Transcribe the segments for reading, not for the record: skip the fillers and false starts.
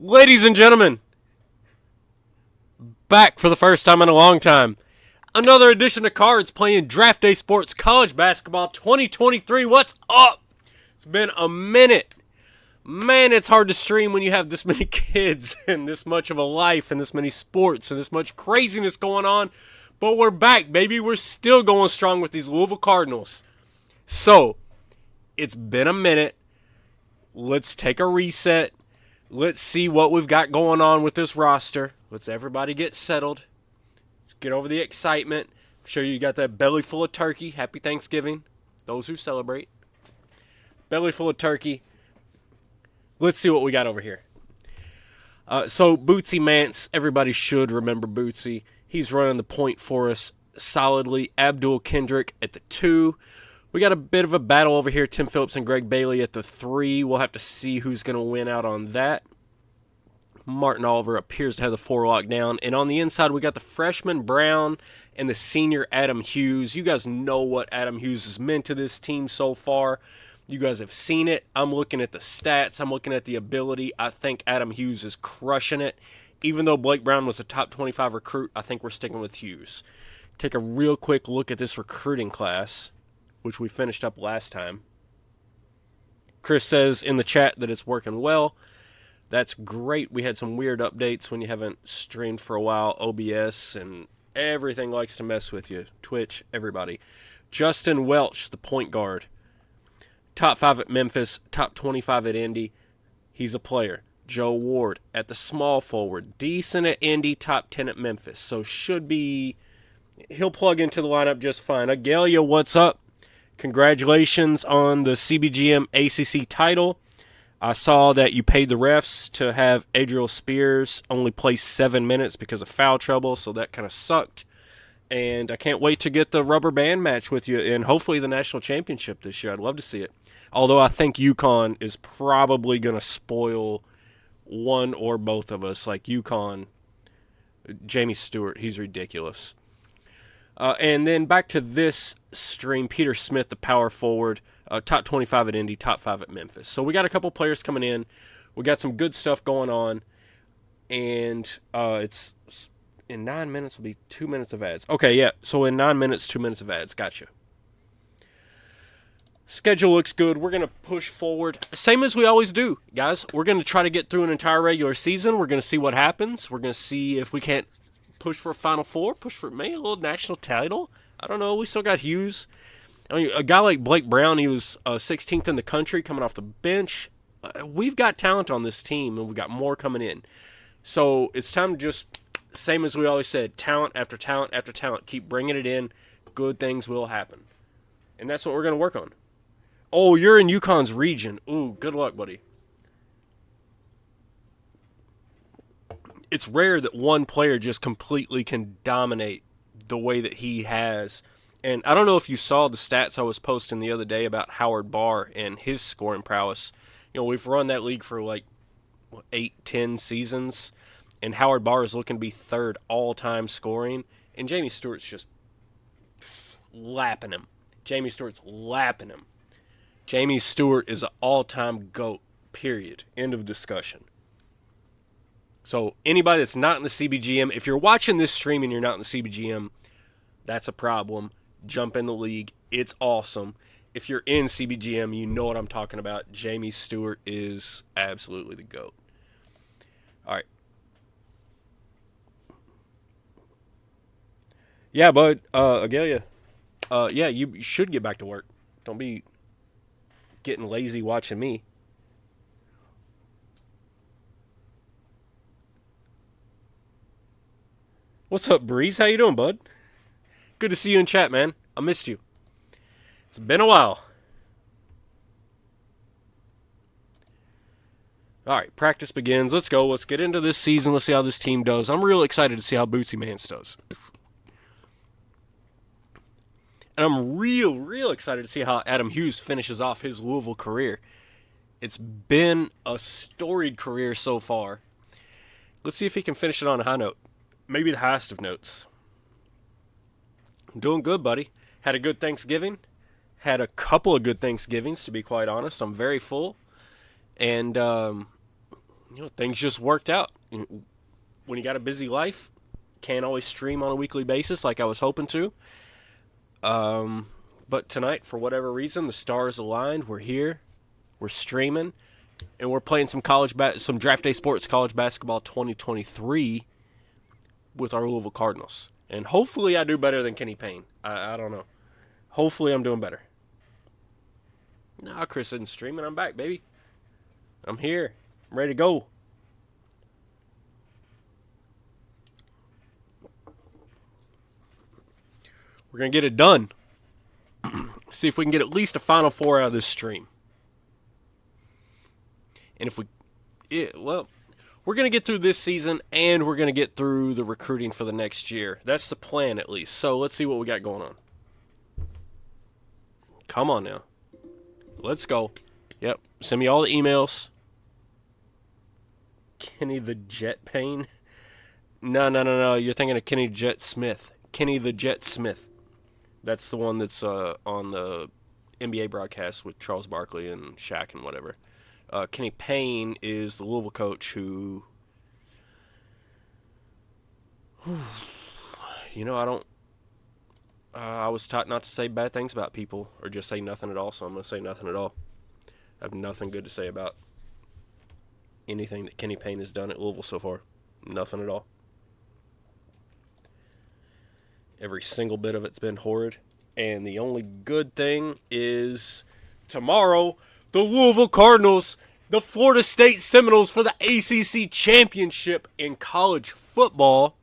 Ladies and gentlemen, back for the first time in a long time. Another edition of Cards playing Draft Day Sports College Basketball 2023. What's up? It's been a minute. Man, it's hard to stream when you have this many kids and this much of a life and this many sports and this much craziness going on. But we're back, baby. We're still going strong with these Louisville Cardinals. So, it's been a minute. Let's take a reset. Let's see what we've got going on with this roster. Let's everybody get settled. Let's get over the excitement. I'm sure you got that belly full of turkey. Happy Thanksgiving. Those who celebrate. Belly full of turkey. Let's see what we got over here. So, Bootsy Mance. Everybody should remember Bootsy. He's running the point for us solidly. Abdul Kendrick at the 2. We got a bit of a battle over here. Tim Phillips and Greg Bailey at the 3. We'll have to see who's going to win out on that. Martin Oliver appears to have the 4 locked down. And on the inside, we got the freshman Brown and the senior Adam Hughes. You guys know what Adam Hughes has meant to this team so far. You guys have seen it. I'm looking at the stats. I'm looking at the ability. I think Adam Hughes is crushing it. Even though Blake Brown was a top 25 recruit, I think we're sticking with Hughes. Take a real quick look at this recruiting class, which we finished up last time. Chris says in the chat that it's working well. That's great. We had some weird updates when you haven't streamed for a while. OBS and everything likes to mess with you. Twitch, everybody. Justin Welch, the point guard. Top 5 at Memphis, top 25 at Indy. He's a player. Joe Ward at the small forward. Decent at Indy, top 10 at Memphis. So he'll plug into the lineup just fine. Agelia, what's up? Congratulations on the CBGM ACC title. I saw that you paid the refs to have Adriel Spears only play 7 minutes because of foul trouble, so that kind of sucked. And I can't wait to get the rubber band match with you and hopefully the national championship this year. I'd love to see it. Although I think UConn is probably going to spoil one or both of us. Like UConn, Jamie Stewart, he's ridiculous. And then back to this stream, Peter Smith, the power forward, top 25 at Indy, top 5 at Memphis. So we got a couple players coming in. We got some good stuff going on. And it's in 9 minutes will be 2 minutes of ads. Okay, yeah. So in 9 minutes, 2 minutes of ads. Gotcha. Schedule looks good. We're going to push forward. Same as we always do, guys. We're going to try to get through an entire regular season. We're going to see what happens. We're going to see if we can't push for a Final Four, push for maybe a little national title. I don't know. We still got Hughes. I mean, a guy like Blake Brown, he was 16th in the country coming off the bench. We've got talent on this team, and we've got more coming in. So it's time to just, same as we always said, talent after talent after talent. Keep bringing it in. Good things will happen. And that's what we're going to work on. Oh, you're in UConn's region. Ooh, good luck, buddy. It's rare that one player just completely can dominate the way that he has. And I don't know if you saw the stats I was posting the other day about Howard Barr and his scoring prowess. You know, we've run that league for like 8-10 seasons, and Howard Barr is looking to be 3rd all-time scoring, and Jamie Stewart's just lapping him. Jamie Stewart's lapping him. Jamie Stewart is an all-time GOAT, period. End of discussion. So anybody that's not in the CBGM, if you're watching this stream and you're not in the CBGM, that's a problem. Jump in the league. It's awesome. If you're in CBGM, you know what I'm talking about. Jamie Stewart is absolutely the GOAT. All right. Yeah, bud. Agelia. Yeah, you should get back to work. Don't be getting lazy watching me. What's up, Breeze? How you doing, bud? Good to see you in chat, man. I missed you. It's been a while. All right, practice begins. Let's go. Let's get into this season. Let's see how this team does. I'm real excited to see how Bootsy Mance does. And I'm real excited to see how Adam Hughes finishes off his Louisville career. It's been a storied career so far. Let's see if he can finish it on a high note. Maybe the highest of notes. I'm doing good, buddy. Had a good Thanksgiving. Had a couple of good Thanksgivings, to be quite honest. I'm very full. And, things just worked out. When you got a busy life, can't always stream on a weekly basis like I was hoping to. But tonight, for whatever reason, the stars aligned. We're here. We're streaming. And we're playing some some Draft Day Sports College Basketball 2023 with our Louisville Cardinals. And hopefully I do better than Kenny Payne. I don't know. Hopefully I'm doing better. Nah, Chris isn't streaming. I'm back, baby. I'm here. I'm ready to go. We're going to get it done. See if we can get at least a Final Four out of this stream. And if we're going to get through this season, and we're going to get through the recruiting for the next year. That's the plan, at least. So let's see what we got going on. Come on now. Let's go. Yep. Send me all the emails. Kenny the Jet Payne? No. You're thinking of Kenny Jet Smith. Kenny the Jet Smith. That's the one that's on the NBA broadcast with Charles Barkley and Shaq and whatever. Kenny Payne is the Louisville coach who... I was taught not to say bad things about people or just say nothing at all, so I'm going to say nothing at all. I have nothing good to say about anything that Kenny Payne has done at Louisville so far. Nothing at all. Every single bit of it's been horrid. And the only good thing is tomorrow, the Louisville Cardinals, the Florida State Seminoles for the ACC Championship in college football.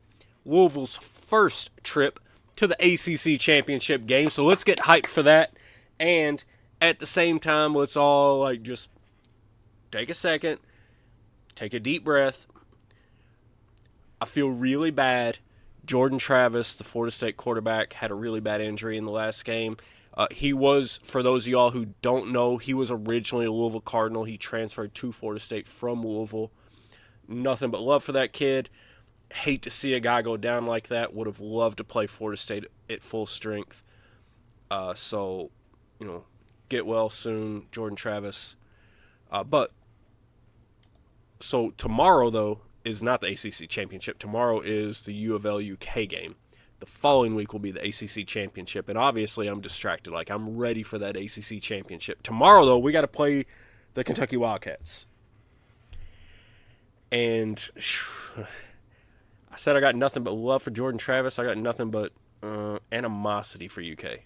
Louisville's first trip to the ACC Championship game. So let's get hyped for that. And at the same time, let's all just take a second, take a deep breath. I feel really bad. Jordan Travis, the Florida State quarterback, had a really bad injury in the last game. He was, for those of y'all who don't know, he was originally a Louisville Cardinal. He transferred to Florida State from Louisville. Nothing but love for that kid. Hate to see a guy go down like that. Would have loved to play Florida State at full strength. So, get well soon, Jordan Travis. So tomorrow, though, is not the ACC Championship. Tomorrow is the U of L UK game. The following week will be the ACC Championship. And obviously I'm distracted. I'm ready for that ACC Championship. Tomorrow, though, we got to play the Kentucky Wildcats. And I said I got nothing but love for Jordan Travis. I got nothing but animosity for UK.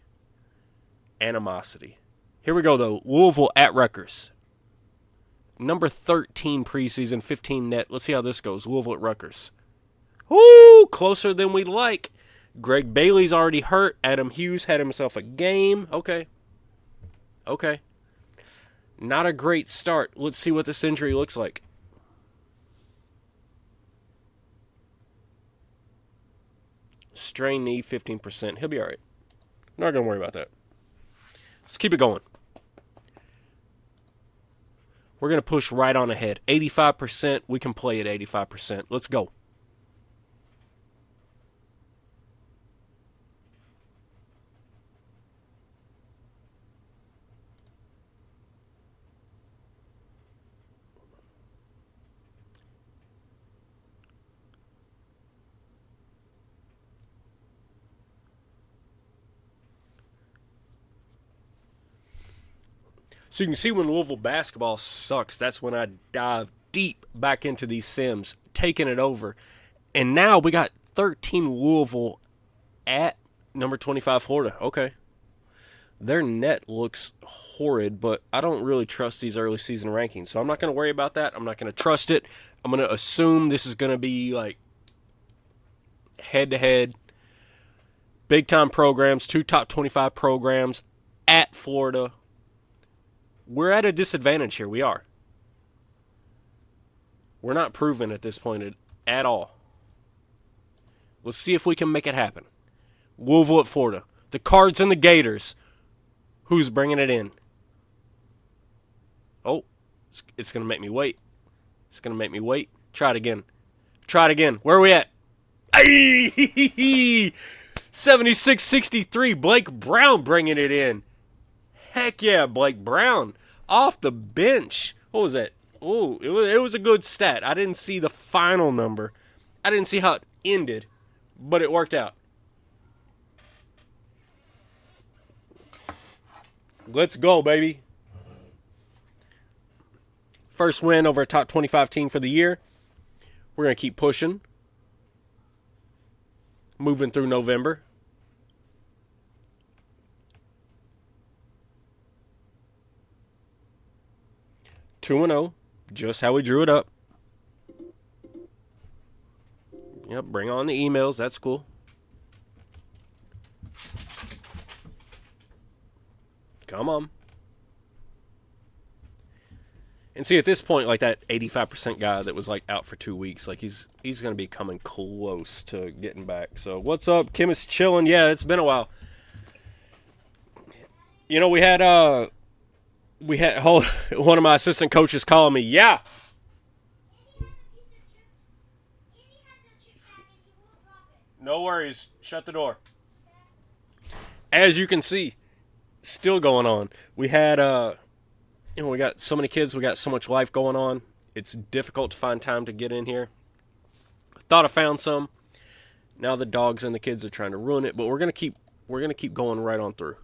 Animosity. Here we go, though. Louisville at Rutgers. Number 13 preseason, 15 net. Let's see how this goes. Louisville at Rutgers. Ooh, closer than we'd like. Greg Bailey's already hurt. Adam Hughes had himself a game. Okay. Not a great start. Let's see what this injury looks like. Strain knee, 15%. He'll be all right. Not going to worry about that. Let's keep it going. We're going to push right on ahead. 85%. We can play at 85%. Let's go. So you can see when Louisville basketball sucks, that's when I dive deep back into these sims, taking it over. And now we got 13 Louisville at number 25 Florida. Okay. Their net looks horrid, but I don't really trust these early season rankings. So I'm not going to worry about that. I'm not going to trust it. I'm going to assume this is going to be head-to-head, big-time programs, 2 top 25 programs at Florida. We're at a disadvantage here. We are. We're not proven at this point at all. Let's see if we can make it happen. Louisville at Florida. The Cards and the Gators. Who's bringing it in? Oh, it's going to make me wait. It's going to make me wait. Try it again. Where are we at? Ay! 76-63. Blake Brown bringing it in. Heck yeah, Blake Brown. Off the bench. What was that? Oh, it was a good stat. I didn't see the final number. I didn't see how it ended, but it worked out. Let's go, baby. First win over a top 25 team for the year. We're going to keep pushing. Moving through November. Two 2-0. Just how we drew it up. Yep, bring on the emails. That's cool. Come on. And see, at this point, like that 85% guy that was like out for 2 weeks, like he's going to be coming close to getting back. So what's up? Kim is chilling. Yeah, it's been a while. You know, we had one of my assistant coaches calling me. Yeah. No worries. Shut the door. As you can see, still going on. We had we got so many kids, we got so much life going on. It's difficult to find time to get in here. Thought I found some. Now the dogs and the kids are trying to ruin it, but we're gonna keep going right on through.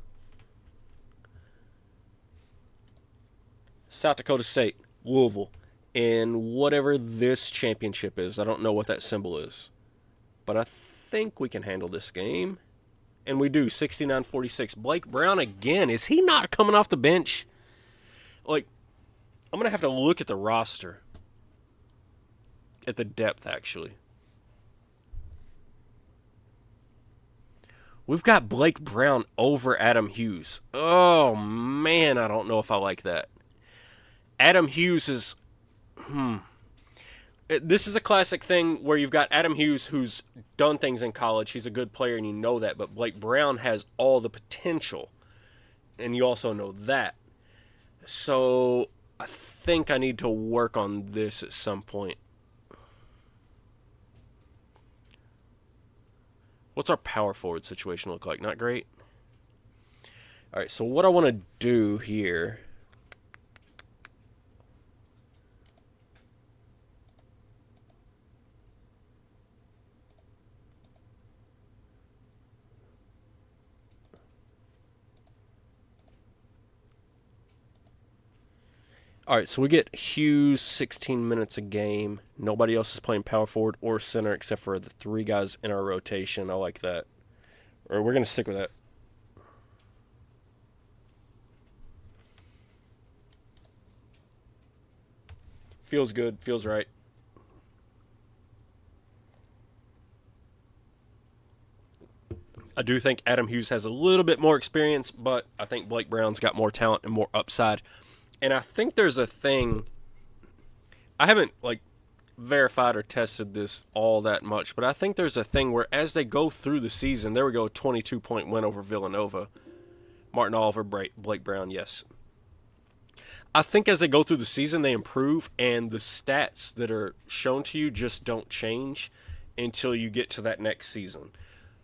South Dakota State, Louisville, and whatever this championship is. I don't know what that symbol is, but I think we can handle this game. And we do, 69-46. Blake Brown again. Is he not coming off the bench? Like, I'm going to have to look at the roster. At the depth, actually. We've got Blake Brown over Adam Hughes. Oh, man, I don't know if I like that. Adam Hughes is... This is a classic thing where you've got Adam Hughes, who's done things in college. He's a good player, and you know that. But Blake Brown has all the potential, and you also know that. So I think I need to work on this at some point. What's our power forward situation look like? Not great. All right, so what I want to do here... All right, so we get Hughes 16 minutes a game. Nobody else is playing power forward or center except for the 3 guys in our rotation. I like that. Or we're going to stick with that. Feels good. Feels right. I do think Adam Hughes has a little bit more experience, but I think Blake Brown's got more talent and more upside. And I think there's a thing, I haven't verified or tested this all that much, but I think there's a thing where as they go through the season, there we go, 22-point win over Villanova. Martin Oliver, Blake Brown, yes. I think as they go through the season, they improve, and the stats that are shown to you just don't change until you get to that next season.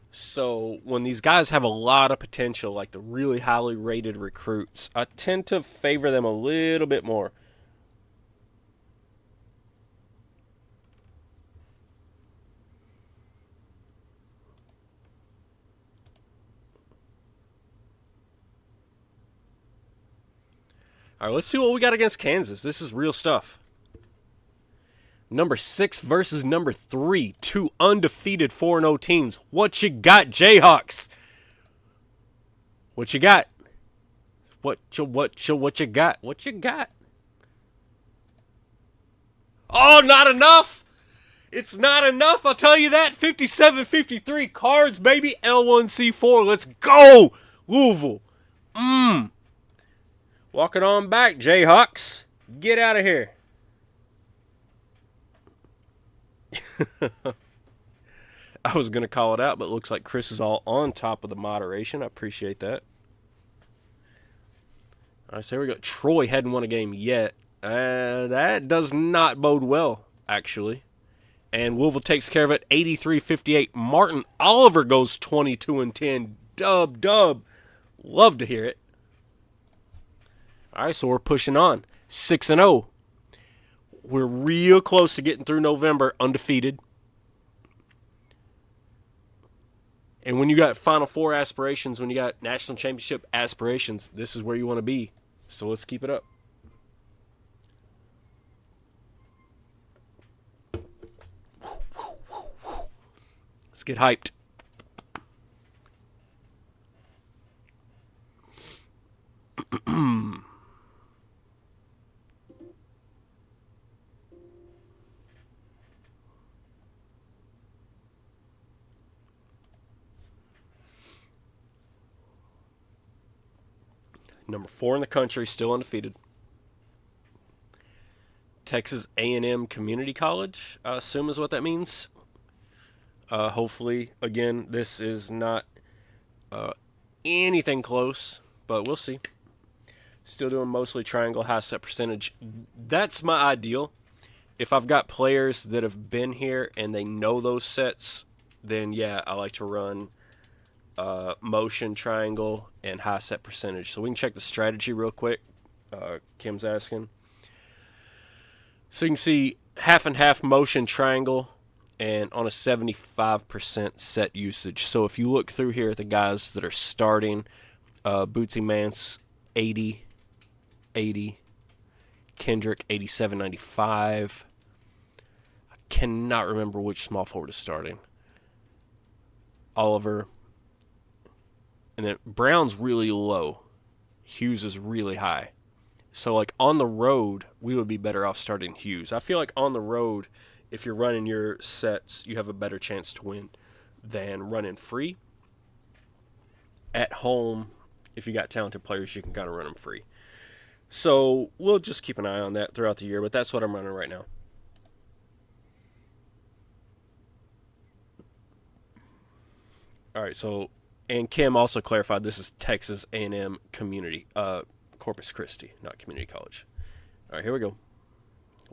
So when these guys have a lot of potential, like the really highly rated recruits, I tend to favor them a little bit more. All right, let's see what we got against Kansas. This is real stuff. Number 6 versus number 3. 2 undefeated 4-0 teams. What you got, Jayhawks? What you got? What you got? What you got? Oh, not enough. It's not enough. I'll tell you that. 57-53 Cards, baby. L1C4. Let's go, Louisville. Walk it on back, Jayhawks. Get out of here. I was going to call it out, but it looks like Chris is all on top of the moderation. I appreciate that. All right, so here we go. Troy hadn't won a game yet. That does not bode well, actually. And Louisville takes care of it, 83-58. Martin Oliver goes 22-10. Dub. Love to hear it. All right, so we're pushing on. 6-0. We're real close to getting through November undefeated. And when you got Final Four aspirations, when you got national championship aspirations, this is where you want to be. So let's keep it up. Let's get hyped. Number 4 in the country, still undefeated. Texas A&M Community College, I assume is what that means. Hopefully, again, this is not anything close, but we'll see. Still doing mostly triangle, high set percentage. That's my ideal. If I've got players that have been here and they know those sets, then yeah, I like to run motion, triangle, and high set percentage. So we can check the strategy real quick. Kim's asking. So you can see half and half motion, triangle, and on a 75% set usage. So if you look through here at the guys that are starting, Bootsy Mance, 80, Kendrick, 87.95. I cannot remember which small forward is starting. Oliver. And then Brown's really low. Hughes is really high. So, like, on the road, we would be better off starting Hughes. I feel like on the road, if you're running your sets, you have a better chance to win than running free. At home, if you got talented players, you can kind of run them free. So, we'll just keep an eye on that throughout the year, but that's what I'm running right now. All right, so... And Kim also clarified this is Texas A&M Community, Corpus Christi, not Community College. All right, here we go.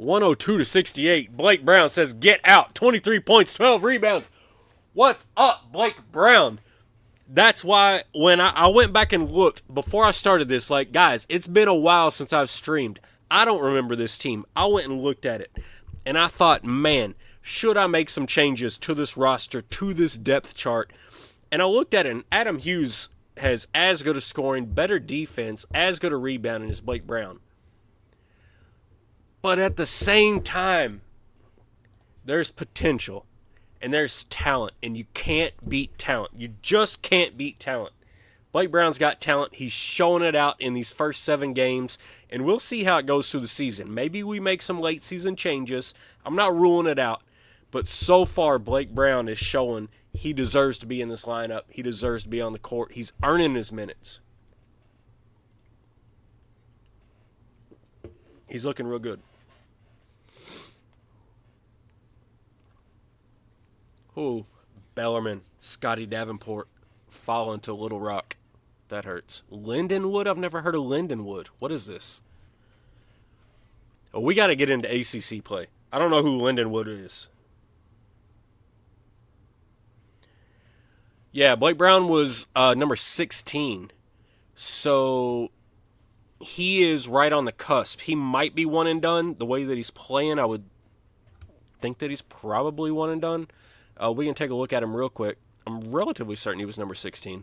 102-68. Blake Brown says, get out. 23 points, 12 rebounds. What's up, Blake Brown? That's why when I went back and looked before I started this, like, guys, it's been a while since I've streamed. I don't remember this team. I went and looked at it, and I thought, man, should I make some changes to this roster, to this depth chart? And I looked at it, and Adam Hughes has as good a scoring, better defense, as good a rebounding as Blake Brown. But at the same time, there's potential, and there's talent, and you can't beat talent. You just can't beat talent. Blake Brown's got talent. He's showing it out in these first 7 games, and we'll see how it goes through the season. Maybe we make some late season changes. I'm not ruling it out. But so far, Blake Brown is showing he deserves to be in this lineup. He deserves to be on the court. He's earning his minutes. He's looking real good. Ooh, Bellarmine, Scotty Davenport, falling to Little Rock. That hurts. Lindenwood? I've never heard of Lindenwood. What is this? Oh, we got to get into ACC play. I don't know who Lindenwood is. Yeah, Blake Brown was number 16. So he is right on the cusp. He might be one and done. The way that he's playing, I would think that he's probably one and done. We can take a look at him real quick. I'm relatively certain he was number 16.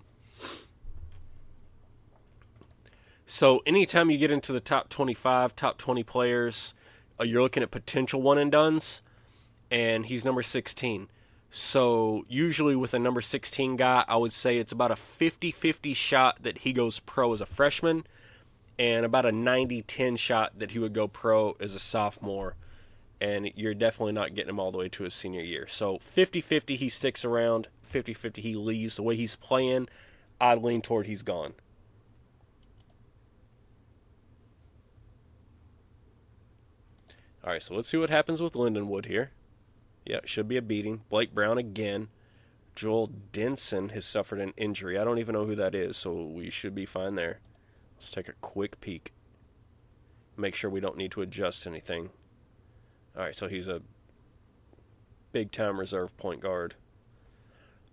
So anytime you get into the top 25, top 20 players, you're looking at potential one and dones, and he's number 16. So usually with a number 16 guy, I would say it's about a 50-50 shot that he goes pro as a freshman and about a 90-10 shot that he would go pro as a sophomore. And you're definitely not getting him all the way to his senior year. So 50-50 he sticks around, 50-50 he leaves. The way he's playing, I'd lean toward he's gone. All right, so let's see what happens with Lindenwood here. Yeah, it should be a beating. Blake Brown again. Joel Denson has suffered an injury. I don't even know who that is, so we should be fine there. Let's take a quick peek. Make sure we don't need to adjust anything. All right, so he's a big-time reserve point guard.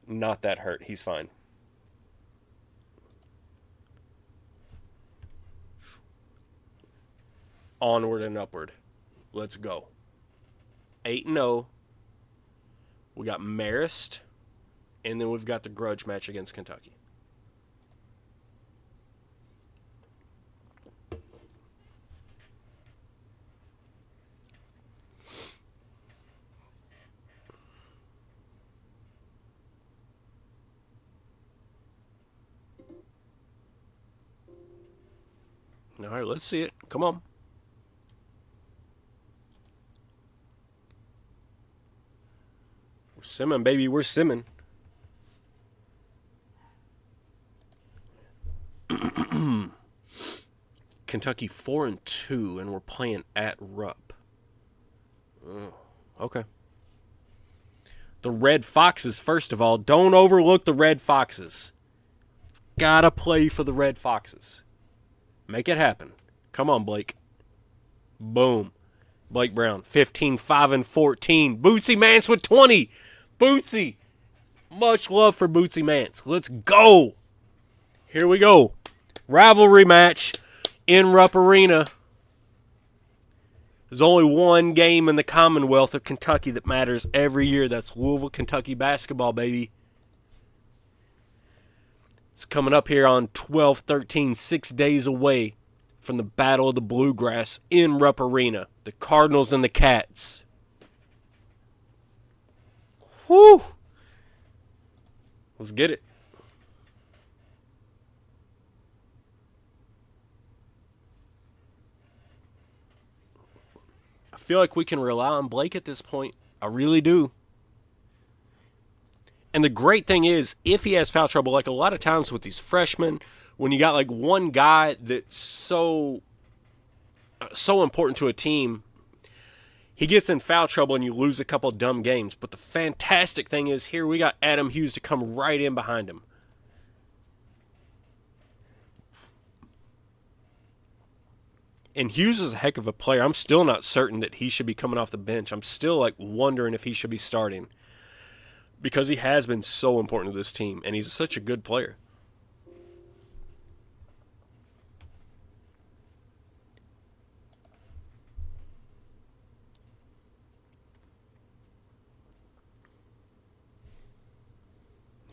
Not that hurt. He's fine. Onward and upward. Let's go. 8-0. We got Marist. And then we've got the grudge match against Kentucky. All right, let's see it. Come on. We're simming, baby. We're simming. Kentucky 4-2, and we're playing at Rupp. Oh, okay. The Red Foxes, first of all. Don't overlook the Red Foxes. Gotta play for the Red Foxes. Make it happen. Come on, Blake. Boom. Blake Brown, 15, 5, and 14. Bootsy Mance with 20. Bootsy. Much love for Bootsy Mance. Let's go. Here we go. Rivalry match in Rupp Arena. There's only one game in the Commonwealth of Kentucky that matters every year. That's Louisville, Kentucky basketball, baby. It's coming up here on 12/13, 6 days away from the Battle of the Bluegrass in Rupp Arena. The Cardinals and the Cats. Whew. Let's get it. I feel like we can rely on Blake at this point. I really do. And the great thing is, if he has foul trouble, like a lot of times with these freshmen, when you got like one guy that's so important to a team, he gets in foul trouble and you lose a couple of dumb games. But the fantastic thing is, here we got Adam Hughes to come right in behind him. And Hughes is a heck of a player. I'm still not certain that he should be coming off the bench. I'm still like wondering if he should be starting, because he has been so important to this team, and he's such a good player.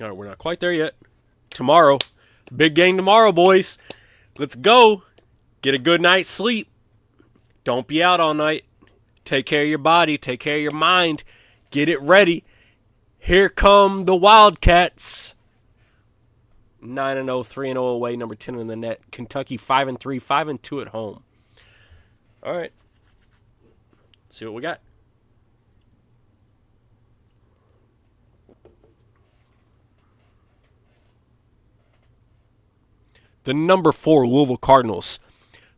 All right, we're not quite there yet. Tomorrow. Big game tomorrow, boys. Let's go. Get a good night's sleep. Don't be out all night. Take care of your body. Take care of your mind. Get it ready. Here come the Wildcats. 9-0, 3-0 away, number 10 in the net. Kentucky 5-3, 5-2 at home. All right. Let's see what we got. The number 4 Louisville Cardinals.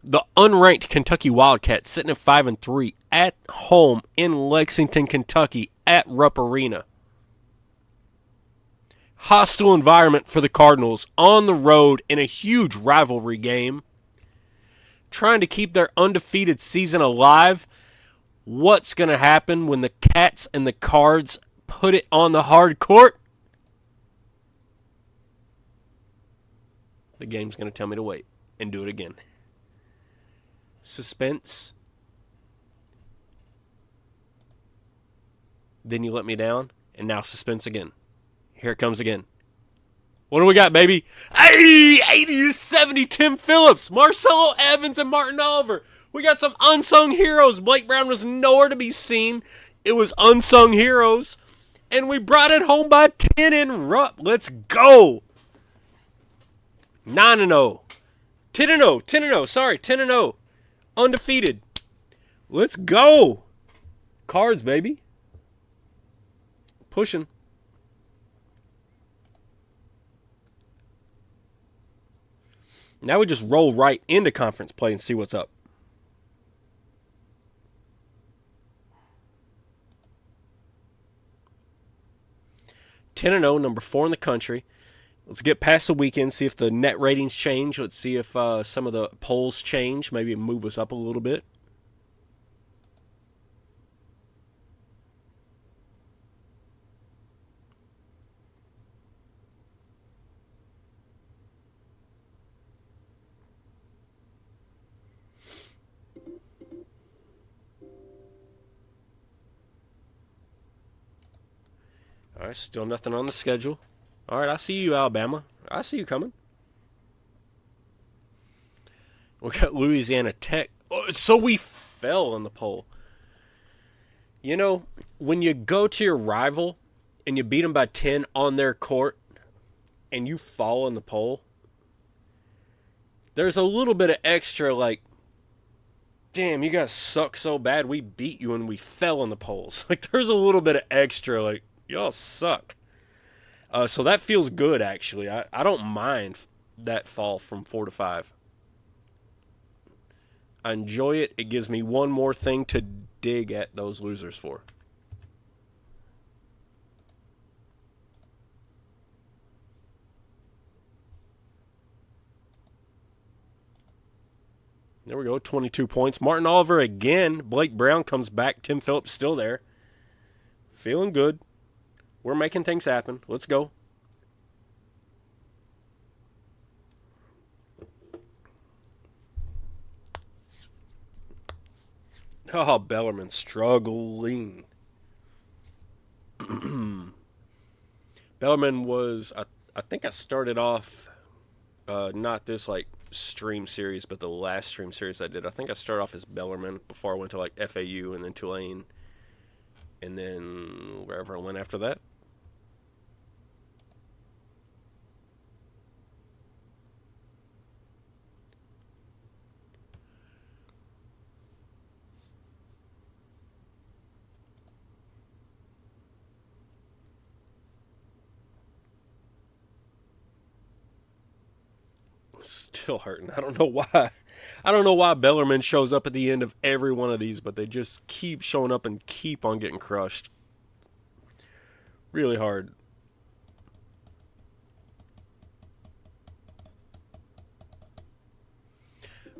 The unranked Kentucky Wildcats sitting at 5-3 at home in Lexington, Kentucky at Rupp Arena. Hostile environment for the Cardinals on the road in a huge rivalry game. Trying to keep their undefeated season alive. What's going to happen when the Cats and the Cards put it on the hard court? The game's going to tell me to wait and do it again. Suspense. Then you let me down, and now suspense again. Here it comes again. What do we got, baby? Hey, 80-70, Tim Phillips, Marcelo Evans, and Martin Oliver. We got some unsung heroes. Blake Brown was nowhere to be seen. It was unsung heroes. And we brought it home by 10 in Rupp. Let's go. 9-0. 10-0. 10-0. Sorry, 10-0. Undefeated. Let's go. Cards, baby. Pushing. Now we just roll right into conference play and see what's up. Ten and 0, number 4 in the country. Let's get past the weekend, see if the net ratings change. Let's see if some of the polls change. Maybe move us up a little bit. right, still nothing on the schedule. All right, I see you, Alabama. I see you coming. We got Louisiana Tech. Oh, so we fell in the poll. You know, when you go to your rival and you beat them by 10 on their court and you fall in the poll, there's a little bit of extra like, damn, you guys suck so bad we beat you and we fell in the polls. Like, there's a little bit of extra like, y'all suck. So that feels good, actually. I don't mind that fall from 4 to 5. I enjoy it. It gives me one more thing to dig at those losers for. There we go, 22 points. Martin Oliver again. Blake Brown comes back. Tim Phillips still there. Feeling good. We're making things happen. Let's go. Oh, Bellarmine struggling. Bellarmine was, I think I started off, not this like stream series, but the last stream series I did. I think I started off as Bellarmine before I went to like FAU and then Tulane. And then wherever I went after that. Still hurting. I don't know why. I don't know why Bellarmine shows up at the end of every one of these, but they just keep showing up and keep on getting crushed. Really hard.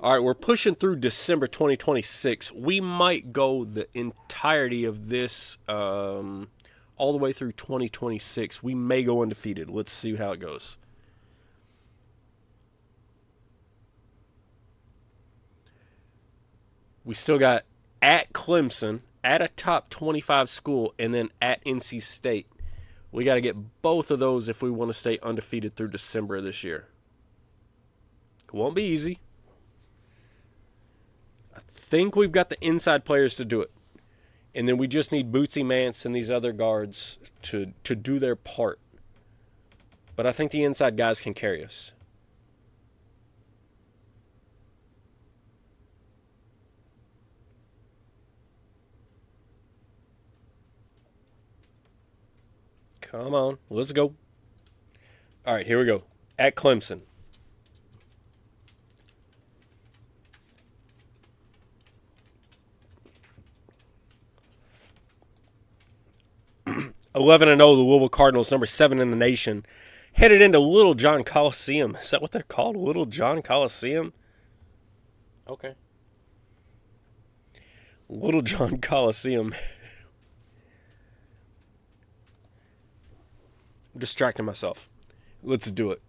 All right, we're pushing through December 2026. We might go the entirety of this all the way through 2026. We may go undefeated. Let's see how it goes. We still got at Clemson, at a top 25 school, and then at NC State. We got to get both of those if we want to stay undefeated through December of this year. It won't be easy. I think we've got the inside players to do it. And then we just need Bootsy Mance and these other guards to do their part. But I think the inside guys can carry us. Come on, let's go. All right, here we go. At Clemson. (11-0), the Louisville Cardinals, number 7 in the nation, headed into Little John Coliseum. Is that what they're called? Little John Coliseum? Okay. Little John Coliseum. I'm distracting myself. Let's do it.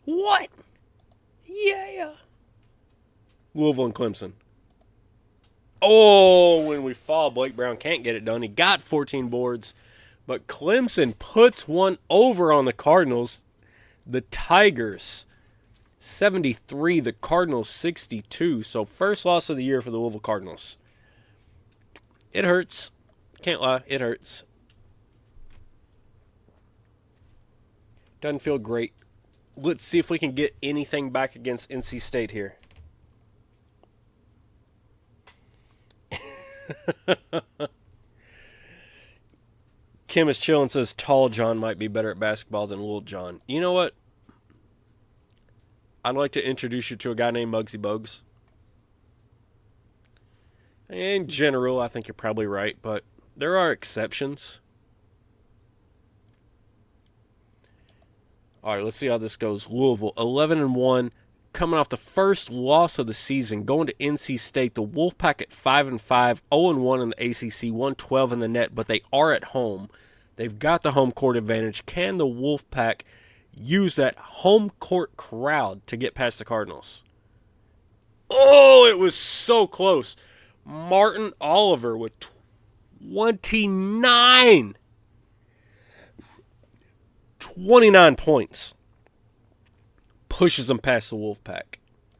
What? Yeah. Louisville and Clemson. Oh, when we fall, Blake Brown can't get it done. He got 14 boards, but Clemson puts one over on the Cardinals. The Tigers, 73. The Cardinals, 62. So first loss of the year for the Louisville Cardinals. It hurts. Can't lie, it hurts. Doesn't feel great. Let's see if we can get anything back against NC State here. Kim is chilling, says Tall John might be better at basketball than Little John. You know what? I'd like to introduce you to a guy named Muggsy Bogues. In general, I think you're probably right, but there are exceptions. All right, let's see how this goes. Louisville, 11-1, coming off the first loss of the season, going to NC State. The Wolfpack at 5-5, 0-1 in the ACC, 112 in the net, but they are at home. They've got the home court advantage. Can the Wolfpack use that home court crowd to get past the Cardinals? Oh, it was so close. Martin Oliver with 29. 29 points. Pushes them past the Wolfpack.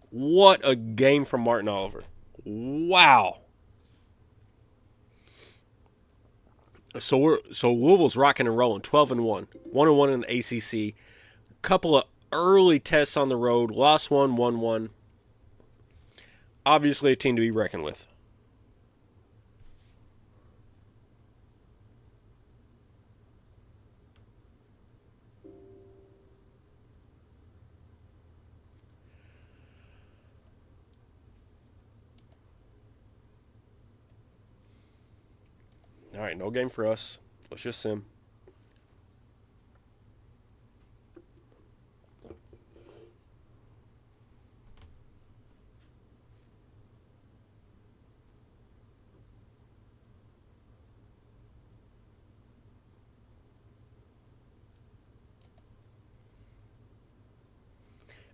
What a game from Martin Oliver. Wow. So Louisville's rocking and rolling, 12-1, 1-1 in the ACC. A couple of early tests on the road, lost one, won one. Obviously a team to be reckoned with. All right, no game for us. Let's just sim.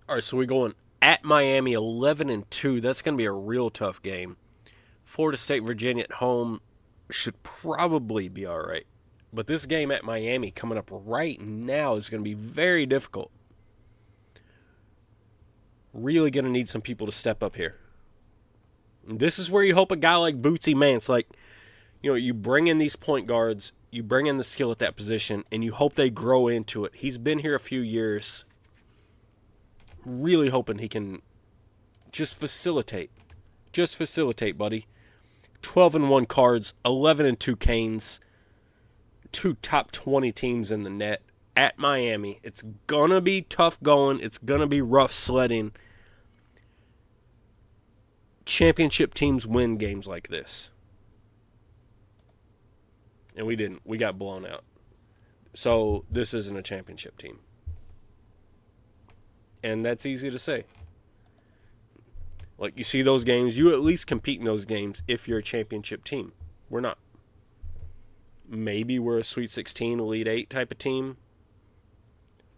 All right, so we're going at Miami, 11-2. That's going to be a real tough game. Florida State, Virginia at home should probably be all right. But this game at Miami coming up right now is going to be very difficult. Really going to need some people to step up here. And this is where you hope a guy like Bootsy Mance, like, you know, you bring in these point guards, you bring in the skill at that position, and you hope they grow into it. He's been here a few years. Really hoping he can just facilitate. Just facilitate, buddy. 12-1 Cards, 11-2 Canes. 2 top 20 teams in the net at Miami. It's going to be tough going. It's going to be rough sledding. Championship teams win games like this. And we didn't. We got blown out. So this isn't a championship team. And that's easy to say. Like, you see those games, you at least compete in those games if you're a championship team. We're not. Maybe we're a Sweet 16, Elite 8 type of team.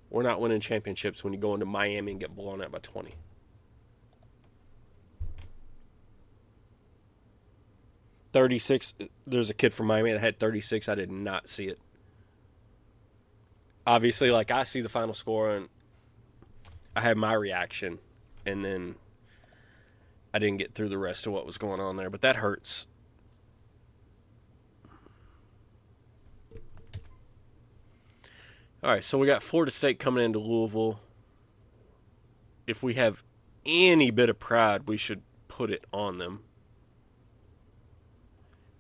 We're not winning championships when you go into Miami and get blown out by 20. There's a kid from Miami that had 36. I did not see it. Obviously, like, I see the final score and I had my reaction, and then I didn't get through the rest of what was going on there, but that hurts. All right, so we got Florida State coming into Louisville. If we have any bit of pride, we should put it on them.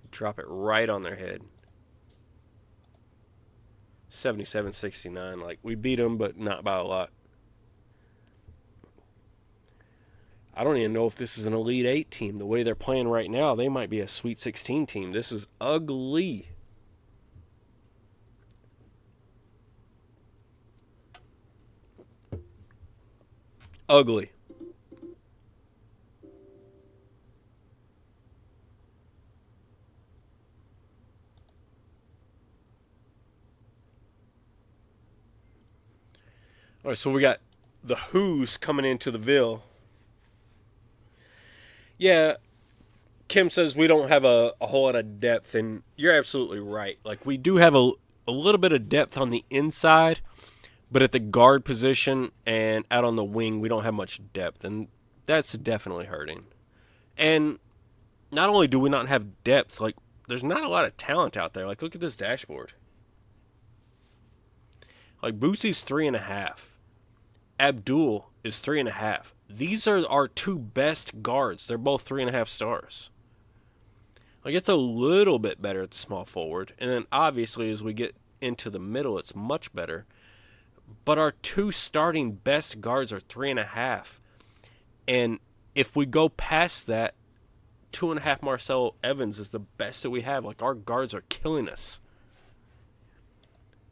Drop it right on their head. 77-69. Like, we beat them, but not by a lot. I don't even know if this is an Elite 8 team. The way they're playing right now, they might be a Sweet 16 team. This is ugly. Ugly. All right, so we got the Who's coming into the Ville. Yeah, Kim says we don't have a whole lot of depth, and you're absolutely right. Like, we do have a little bit of depth on the inside, but at the guard position and out on the wing, we don't have much depth, and that's definitely hurting. And not only do we not have depth, like, there's not a lot of talent out there. Like, look at this dashboard. Like, Bootsy's 3.5. Abdul is 3.5. These are our 2 best guards. They're both 3.5 stars. Like, it's a little bit better at the small forward. And then, obviously, as we get into the middle, it's much better. But our 2 starting best guards are 3.5. And if we go past that, 2.5 Marcelo Evans is the best that we have. Like, our guards are killing us.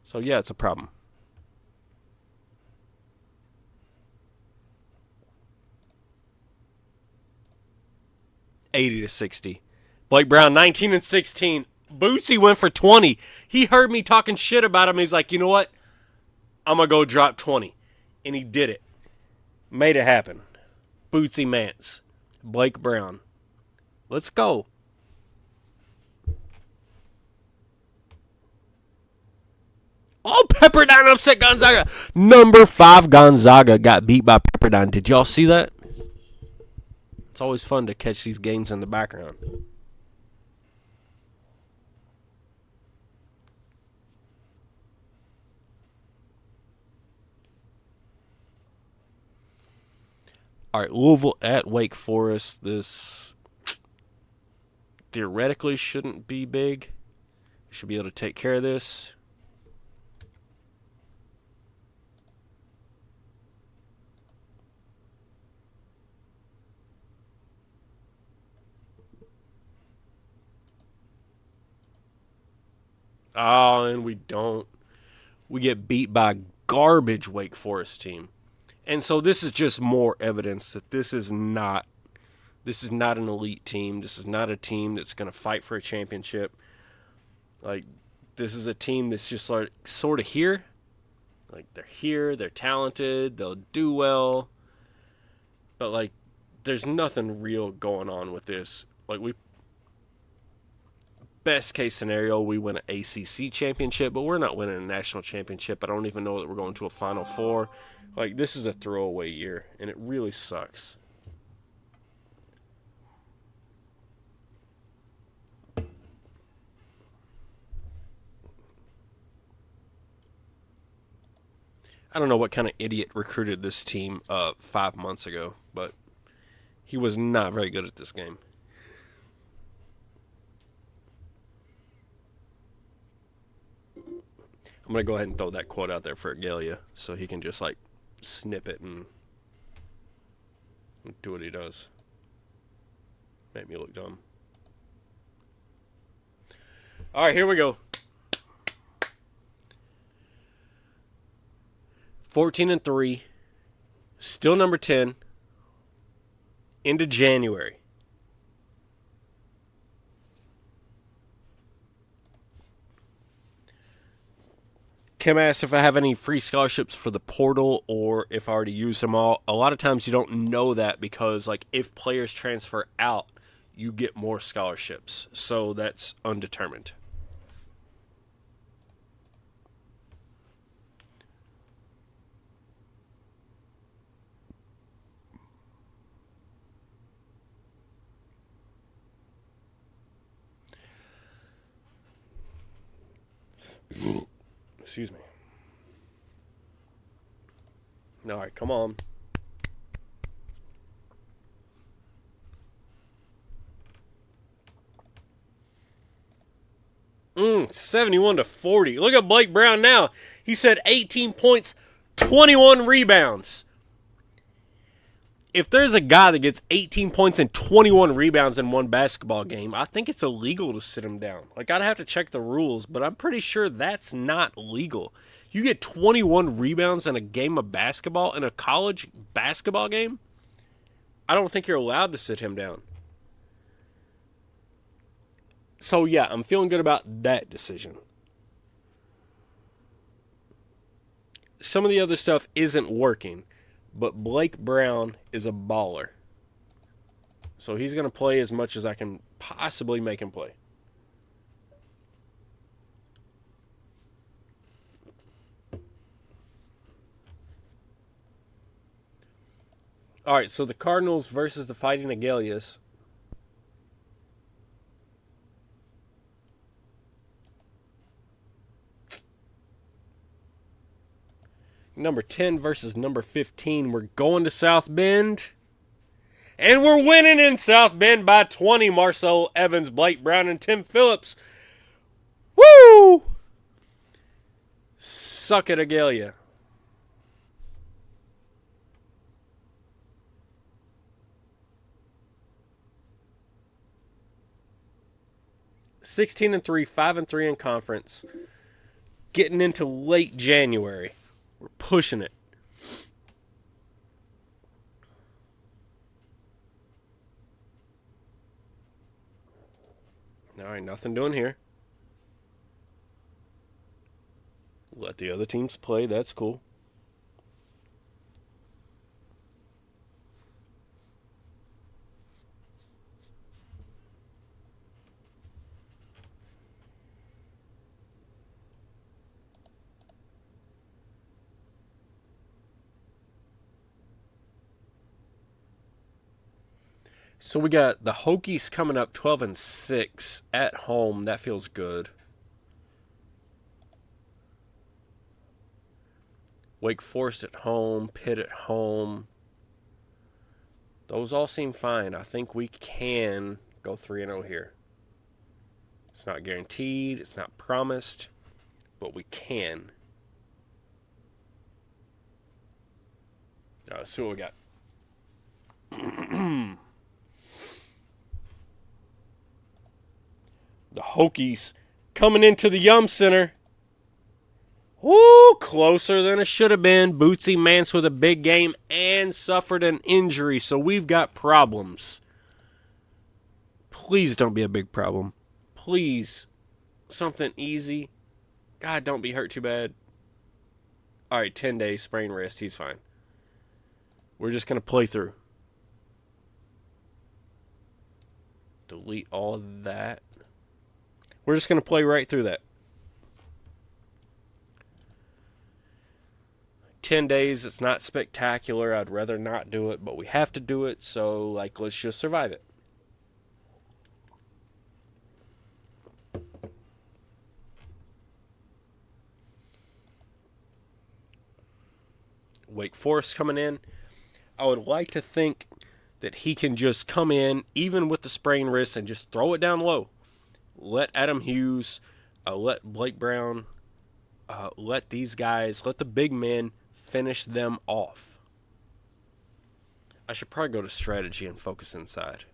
So, yeah, it's a problem. $80-60. Blake Brown, 19-16. Bootsy went for 20. He heard me talking shit about him. He's like, you know what? I'm going to go drop 20. And he did it. Made it happen. Bootsy Mance. Blake Brown. Let's go. Oh, Pepperdine upset Gonzaga. Number 5 Gonzaga got beat by Pepperdine. Did y'all see that? It's always fun to catch these games in the background. All right, Louisville at Wake Forest. This theoretically shouldn't be big. Should be able to take care of this. Oh, and we don't. We get beat by a garbage Wake Forest team. And so this is just more evidence that this is not an elite team. This is not a team that's going to fight for a championship. Like, this is a team that's just like sort of here. Like, they're here, they're talented, they'll do well. But like, there's nothing real going on with this. Like, best case scenario, we win an ACC championship, but we're not winning a national championship. I don't even know that we're going to a Final Four. Like, this is a throwaway year, and it really sucks. I don't know what kind of idiot recruited this team 5 months ago, but he was not very good at this game. I'm going to go ahead and throw that quote out there for Galia so he can just, like, snip it and do what he does. Make me look dumb. All right, here we go. 14-3, still number 10, into January. Kim asked if I have any free scholarships for the portal or if I already used them all. A lot of times you don't know that because, like, if players transfer out, you get more scholarships. So that's undetermined. Excuse me. All right, come on. Mm, 71-40. Look at Blake Brown now. He said 18 points, 21 rebounds. If there's a guy that gets 18 points and 21 rebounds in one basketball game, I think it's illegal to sit him down. Like, I'd have to check the rules, but I'm pretty sure that's not legal. You get 21 rebounds in a game of basketball, in a college basketball game, I don't think you're allowed to sit him down. So, yeah, I'm feeling good about that decision. Some of the other stuff isn't working, but Blake Brown is a baller. So he's going to play as much as I can possibly make him play. All right, so the Cardinals versus the Fighting Agalias. Number 10 versus number 15. We're going to South Bend. And we're winning in South Bend by 20. Marcel Evans, Blake Brown, and Tim Phillips. Woo! Suck it, Agalia. (16-3), 5-3 in conference. Getting into late January. We're pushing it. All right, nothing doing here. Let the other teams play. That's cool. So we got the Hokies coming up 12-6 at home. That feels good. Wake Forest at home, Pitt at home. Those all seem fine. I think we can go 3-0 here. It's not guaranteed. It's not promised. But we can. Let's see what we got. The Hokies coming into the Yum Center. Woo, closer than it should have been. Bootsy Mance with a big game and suffered an injury, so we've got problems. Please don't be a big problem. Please, something easy. God, don't be hurt too bad. All right, 10 days, sprain wrist. He's fine. We're just going to play through. Delete all of that. We're just going to play right through that. 10 days, it's not spectacular. I'd rather not do it, but we have to do it, so, let's just survive it. Wake Forest coming in. I would like to think that he can just come in, even with the sprained wrist, and just throw it down low. Let Adam Hughes, let Blake Brown, let these guys, let the big men finish them off. I should probably go to strategy and focus inside.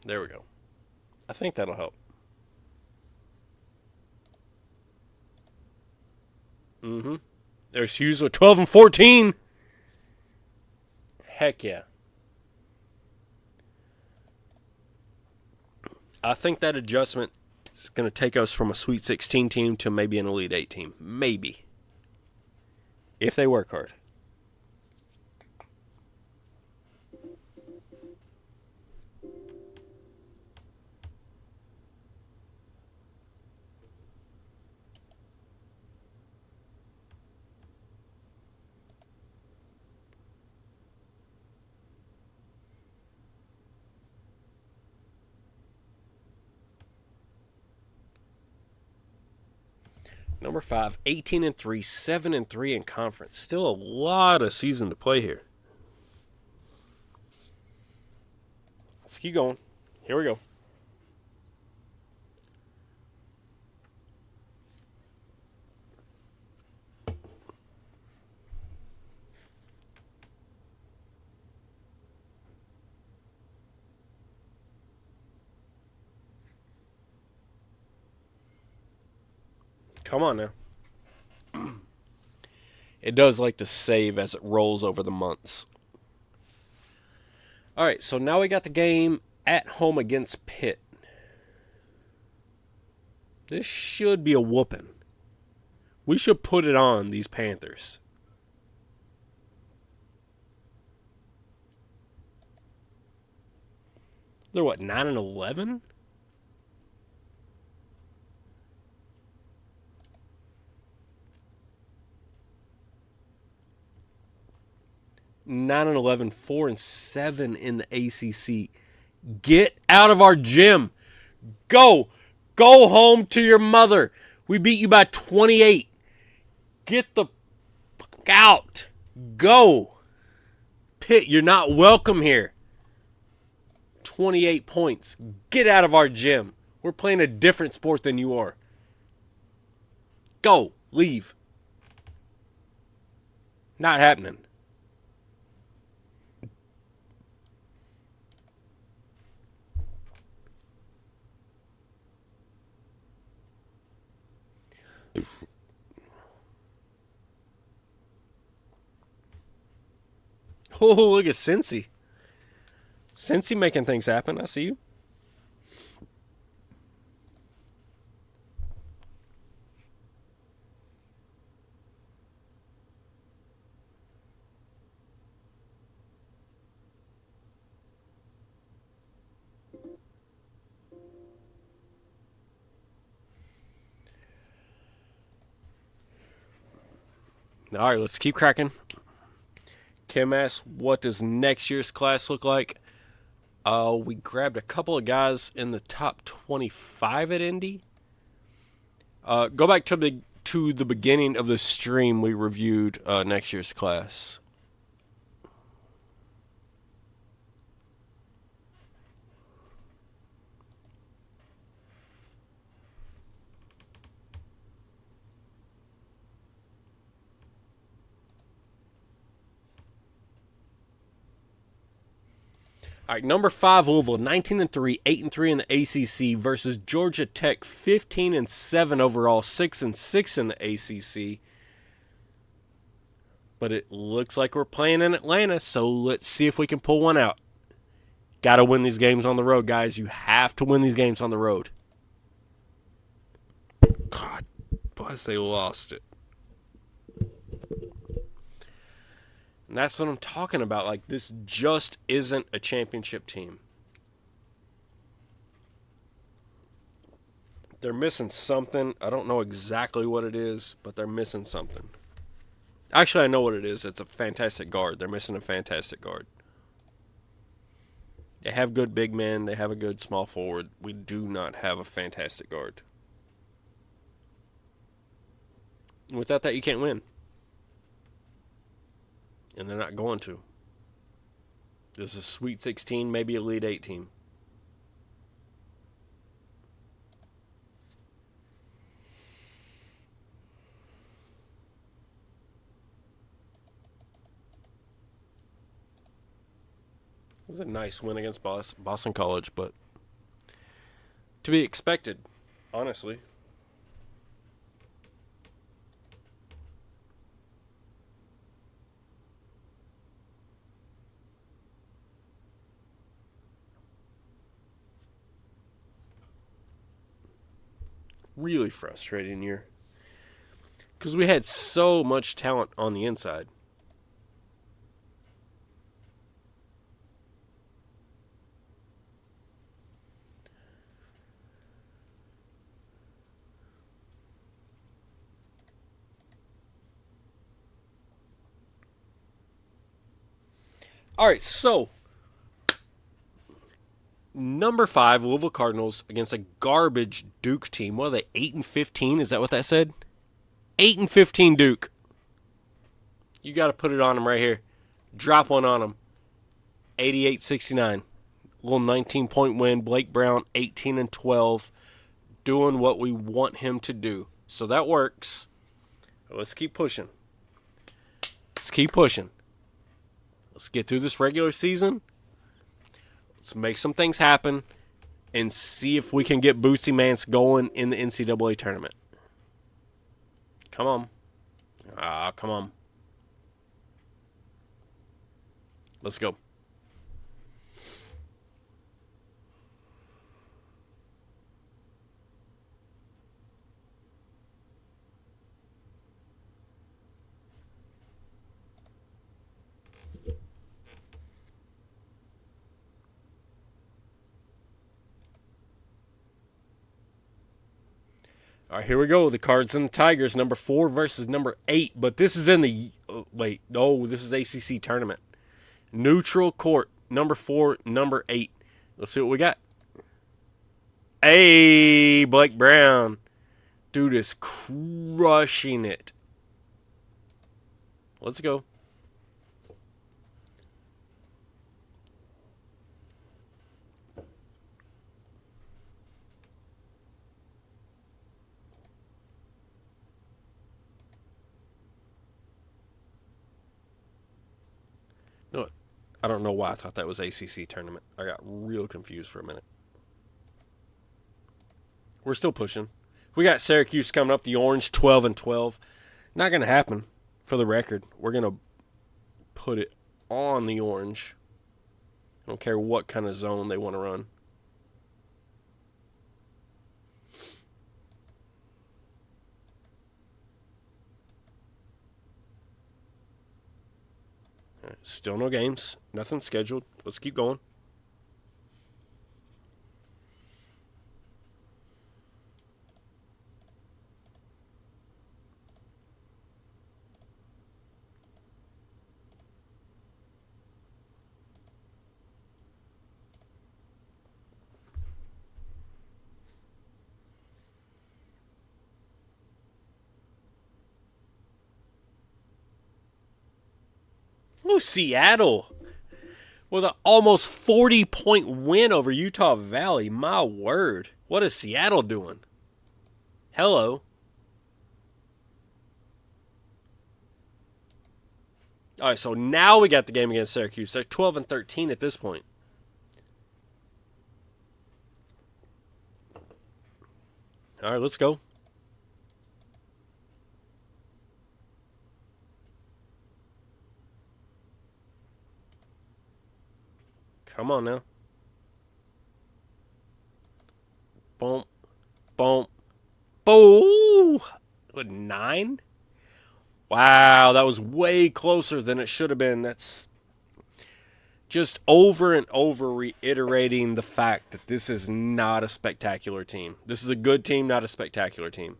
There we go. I think that'll help. There's Hughes with 12 and 14. Heck yeah. I think that adjustment is going to take us from a Sweet 16 team to maybe an Elite 8 team. Maybe. If they work hard. Number 5, 18-3, 7-3 in conference. Still a lot of season to play here. Let's keep going. Here we go. Come on now. It does like to save as it rolls over the months. All right, so now we got the game at home against Pitt. This should be a whooping. We should put it on these Panthers. They're what, 9-11? 9-11, 4-7 in the ACC. Get out of our gym. Go home to your mother. We beat you by 28. Get the fuck out. Go. Pitt, you're not welcome here. 28 points. Get out of our gym. We're playing a different sport than you are. Go. Leave. Not happening. Oh, look at Cincy. Cincy making things happen. I see you. All right, let's keep cracking. Kim asks, what does next year's class look like? We grabbed a couple of guys in the top 25 at Indy. Go back to the beginning of the stream. We reviewed next year's class. All right, number 5 Louisville, 19-3, 8-3 in the ACC versus Georgia Tech, 15-7 overall, 6-6 in the ACC. But it looks like we're playing in Atlanta, so let's see if we can pull one out. Got to win these games on the road, guys. You have to win these games on the road. God, plus they lost it. And that's what I'm talking about. Like, this just isn't a championship team. They're missing something. I don't know exactly what it is, but they're missing something. Actually, I know what it is. It's a fantastic guard. They're missing a fantastic guard. They have good big men. They have a good small forward. We do not have a fantastic guard. And without that, you can't win. And they're not going to. This is a Sweet 16, maybe Elite 8 team. It was a nice win against Boston College, but to be expected, honestly. Really frustrating year. Because we had so much talent on the inside. All right, so number 5 Louisville Cardinals against a garbage Duke team. What are they, 8-15? Is that what that said? 8-15 Duke. You got to put it on them right here. Drop one on them. 88-69. Little 19-point win. Blake Brown, 18-12. Doing what we want him to do. So that works. Let's keep pushing. Let's keep pushing. Let's get through this regular season. Let's make some things happen and see if we can get Bootsy Mance going in the NCAA tournament. Come on. Come on. Let's go. All right, here we go. The Cards and the Tigers, number 4 versus number 8. But this is in the... this is ACC tournament. Neutral court, number 4, number 8. Let's see what we got. Hey, Blake Brown. Dude is crushing it. Let's go. No, I don't know why I thought that was ACC tournament. I got real confused for a minute. We're still pushing. We got Syracuse coming up, the Orange, 12-12. Not going to happen, for the record. We're going to put it on the Orange. I don't care what kind of zone they want to run. Still no games. Nothing scheduled. Let's keep going. Ooh, Seattle with an almost 40-point win over Utah Valley. My word. What is Seattle doing? Hello. All right, so now we got the game against Syracuse. They're 12-13 at this point. All right, let's go. Come on now. Boom. Boom. Boom. What, 9? Wow, that was way closer than it should have been. That's just over and over reiterating the fact that this is not a spectacular team. This is a good team, not a spectacular team.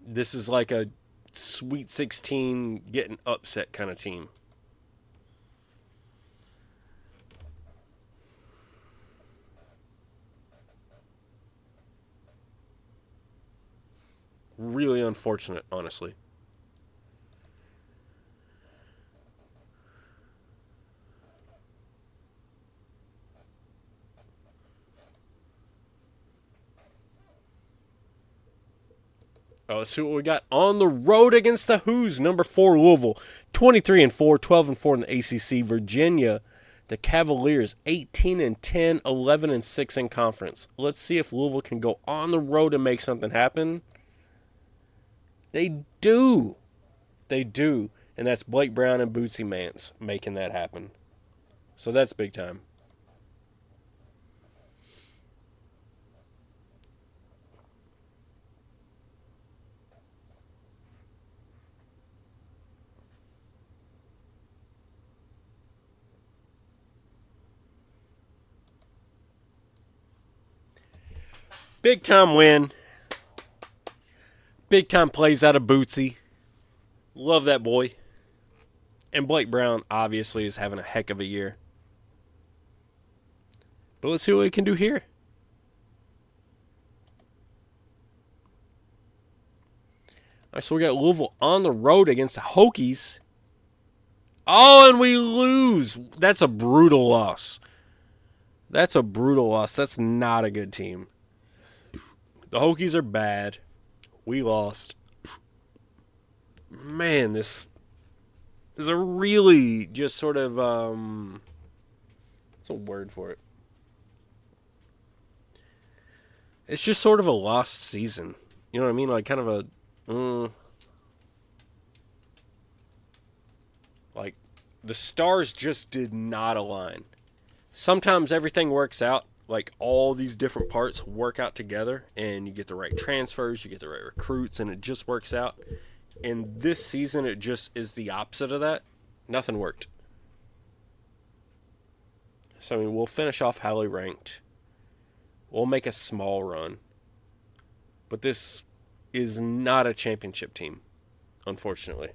This is like a Sweet 16 getting upset kind of team. Really unfortunate, honestly. Let's see what we got on the road against the Who's. Number 4, Louisville, 23-4, 12-4 in the ACC. Virginia, the Cavaliers, 18-10, 11-6 in conference. Let's see if Louisville can go on the road and make something happen. They do. They do. And that's Blake Brown and Bootsy Mance making that happen. So that's big time. Big time win. Big time plays out of Bootsy. Love that boy. And Blake Brown obviously is having a heck of a year. But let's see what we can do here. All right, so we got Louisville on the road against the Hokies. Oh, and we lose. That's a brutal loss. That's a brutal loss. That's not a good team. The Hokies are bad. We lost. Man, this is a really just sort of, what's a word for it? It's just sort of a lost season. You know what I mean? Like kind of a, like the stars just did not align. Sometimes everything works out. Like all these different parts work out together and you get the right transfers, you get the right recruits, and it just works out. And this season, it just is the opposite of that. Nothing worked. So, I mean, we'll finish off highly ranked. We'll make a small run. But this is not a championship team, unfortunately.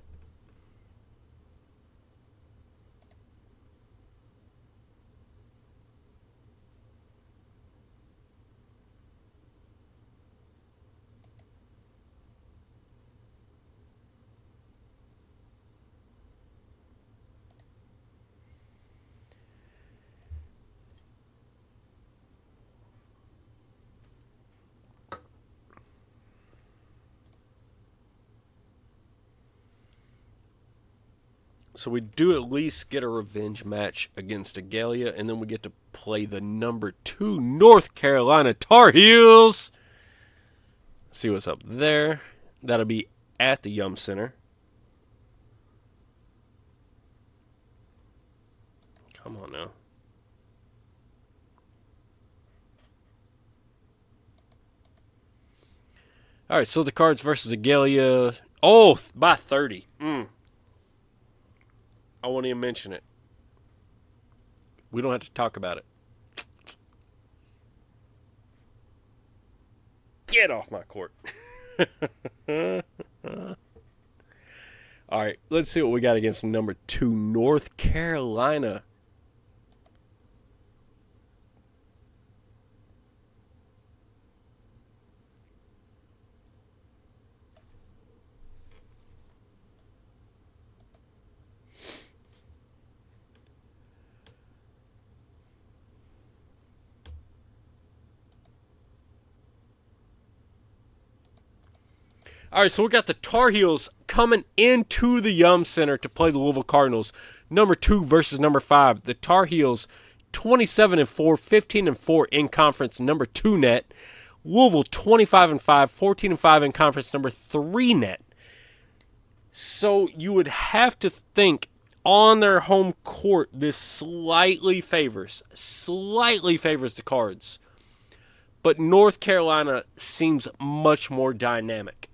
So we do at least get a revenge match against Agalia, and then we get to play the number 2 North Carolina Tar Heels. Let's see what's up there. That'll be at the Yum Center. Come on now. All right, so the Cards versus Agalia. Oh, by 30. I won't even mention it. We don't have to talk about it. Get off my court. All right, let's see what we got against number 2 North Carolina. All right, so we got the Tar Heels coming into the Yum Center to play the Louisville Cardinals. Number 2 versus number 5. The Tar Heels 27-4, 15-4 in conference number 2 net. Louisville 25-5, 14-5 in conference number 3 net. So you would have to think on their home court this slightly favors the Cards. But North Carolina seems much more dynamic.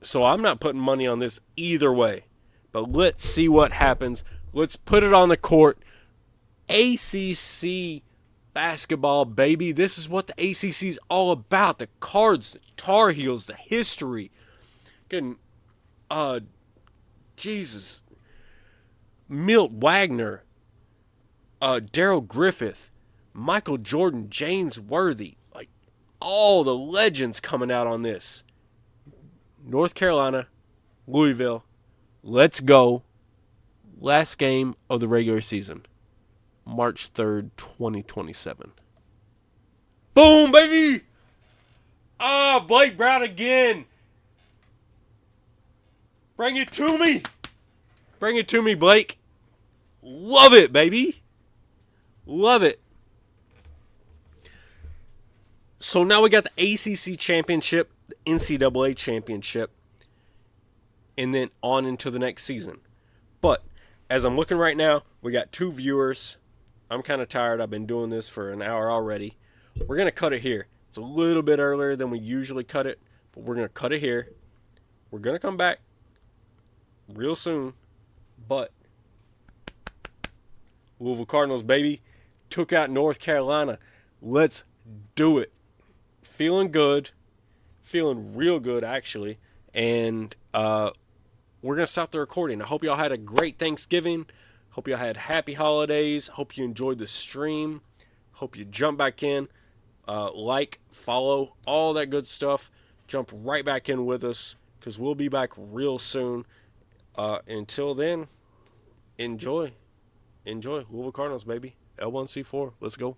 So I'm not putting money on this either way. But let's see what happens. Let's put it on the court. ACC basketball, baby. This is what the ACC is all about. The Cards, the Tar Heels, the history. Getting, Jesus. Milt Wagner. Daryl Griffith. Michael Jordan. James Worthy. Like, all the legends coming out on this. North Carolina, Louisville, let's go. Last game of the regular season, March 3rd, 2027. Boom, baby! Blake Brown again. Bring it to me. Bring it to me, Blake. Love it, baby. Love it. So now we got the ACC championship, the NCAA championship, and then on into the next season. But as I'm looking right now, we got 2 viewers. I'm kind of tired. I've been doing this for an hour already. We're going to cut it here. It's a little bit earlier than we usually cut it, but we're going to cut it here. We're going to come back real soon, but Louisville Cardinals, baby, took out North Carolina. Let's do it. Feeling good. Feeling real good, actually. And we're going to stop the recording. I hope y'all had a great Thanksgiving. Hope y'all had happy holidays. Hope you enjoyed the stream. Hope you jump back in. Like, follow, all that good stuff. Jump right back in with us because we'll be back real soon. Until then, enjoy. Enjoy. Louisville Cardinals, baby. L1C4. Let's go.